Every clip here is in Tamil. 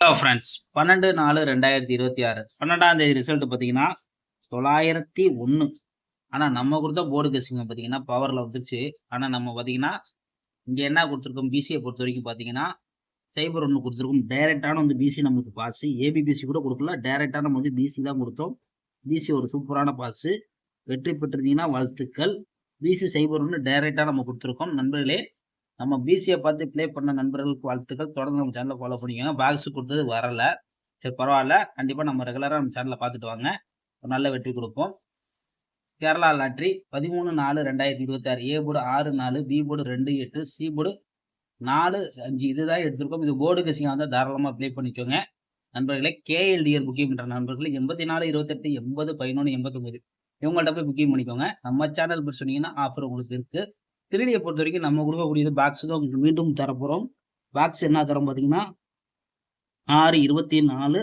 ஹலோ ஃப்ரெண்ட்ஸ், 12/4/2026 12ஆம் தேதி ரிசல்ட் பார்த்தீங்கன்னா 901. ஆனால் நம்ம கொடுத்த போர்டு கெஸ்ஸிங்க பார்த்தீங்கன்னா பவரில் வந்துருச்சு. ஆனால் நம்ம பார்த்தீங்கன்னா இங்கே என்ன கொடுத்துருக்கோம், பிசியை பொறுத்த வரைக்கும் பார்த்தீங்கன்னா 01 கொடுத்துருக்கோம். டைரெக்டான வந்து பிசி நமக்கு பாஸு, ஏபிபிசி கூட கொடுக்கல, டைரெக்டாக நம்ம வந்து பிசி தான் கொடுத்தோம். பிசி ஒரு சூப்பரான பாஸு, வெற்றி பெற்றிருந்தீங்கன்னா வாழ்த்துக்கள். பிசி 01 டைரெக்டாக நம்ம கொடுத்துருக்கோம். நண்பர்களே, நம்ம பிசியை பார்த்து ப்ளே பண்ண நண்பர்களுக்கு வாழ்த்துக்கள். தொடர்ந்து நம்ம சேனலை ஃபாலோ பண்ணிக்கோங்க. பாக்ஸ் கொடுத்தது வரல, சரி பரவாயில்ல, கண்டிப்பாக நம்ம ரெகுலராக நம்ம சேனலை பார்த்துட்டு வாங்க, ஒரு நல்ல வெற்றி கொடுப்போம். Kerala lottery 13/4/2026 A board 6-4, B board 2-8, C board 4-5 இதுதான் எடுத்திருக்கோம். இது போர்டு கசிங்க வந்து தாராளமாக ப்ளே பண்ணிக்கோங்க நண்பர்களே. கேஎல்டிஆர் புக்கிங் பண்ணுற நண்பர்கள் 84-28 80-11 89 இவங்கள்ட்ட போய் புக்கிங் பண்ணிக்கோங்க. நம்ம சேனல் பற்றி சொன்னீங்கன்னா ஆஃபர் உங்களுக்கு இருக்குது. 3Dயை பொறுத்த வரைக்கும் நம்ம கொடுக்கக்கூடியது பாக்ஸ் தான் உங்களுக்கு மீண்டும் தரப்போகிறோம். பாக்ஸ் என்ன தரோம் பார்த்தீங்கன்னா 6-24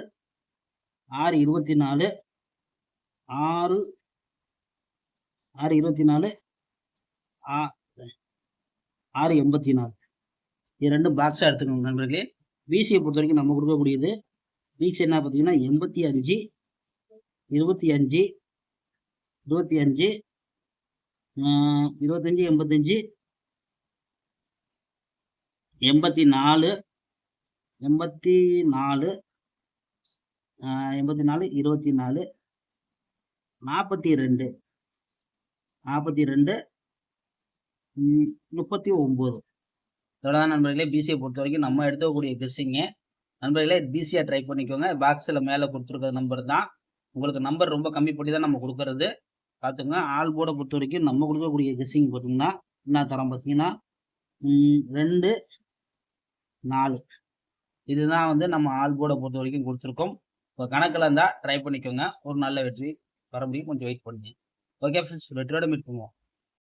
6-24 6-24 6-84 இது ரெண்டும் பாக்ஸாக எடுத்துக்கோங்க நண்பர்களே. பிசியை பொறுத்த வரைக்கும் நம்ம கொடுக்கக்கூடியது பிசி என்ன பார்த்தீங்கன்னா 85 25 25 25 85 84 84 84 24 42 42 39 இதோட நண்பர்களே பிசியை பொறுத்த வரைக்கும் நம்ம எடுக்கக்கூடிய கெஸ்ஸிங்க. நண்பர்களே பிசியை ட்ரை பண்ணிக்கோங்க. பாக்ஸில் மேலே கொடுத்துருக்க நம்பர் தான் உங்களுக்கு நம்பர் ரொம்ப கம்மி பண்ணி தான் நம்ம கொடுக்கறது பார்த்துங்க. ஆல் போர்டை பொறுத்த வரைக்கும் நம்ம கொடுக்கக்கூடிய கெஸ்ஸிங் பார்த்தீங்கன்னா என்ன தரம் பார்த்தீங்கன்னா 2-4 இதுதான் வந்து நம்ம ஆல் போர்டை பொறுத்த வரைக்கும் கொடுத்துருக்கோம். இப்போ கணக்கில் இருந்தால் ட்ரை பண்ணிக்கோங்க, ஒரு நல்ல வெற்றி வர முடியும். கொஞ்சம் வெயிட் பண்ணுங்க. ஓகே ஃப்ரெண்ட்ஸ், வெற்றியோட மீட் பண்ணுவோம்.